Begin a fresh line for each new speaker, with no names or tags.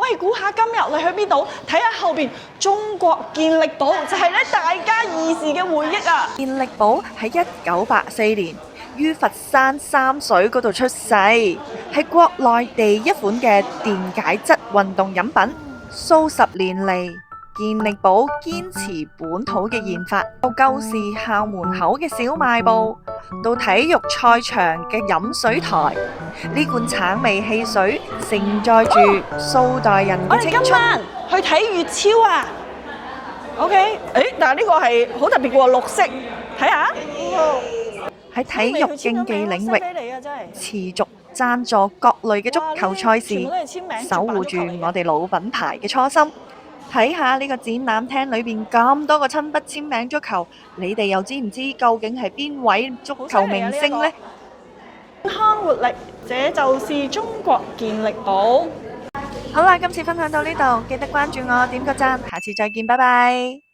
喂，估下今日你去邊度？睇下後邊中國健力寶，就係咧大家兒時嘅回憶啊！
健力寶喺1984年於佛山三水嗰度出世，係國內第一款嘅電解質運動飲品。數十年嚟，健力寶堅持本土嘅研發，由舊時校門口嘅小賣部，到體育賽場嘅飲水台，呢罐橙味汽水承載住數代人
我哋
嘅青春。
今晚去睇月超啊！OK，但係呢個係好特別嘅喎，綠色，睇下。
喺體育競技領域，持續贊助各類嘅足球賽事，守護住我哋老品牌嘅初心。睇下呢個展覽廳裏邊咁多個親筆簽名足球，你哋又知唔知究竟係邊位足球明星呢？
健康活力，這就是中國健力寶。
好啦，今次分享到呢度，記得關注我，點個讚，下次再見，拜拜。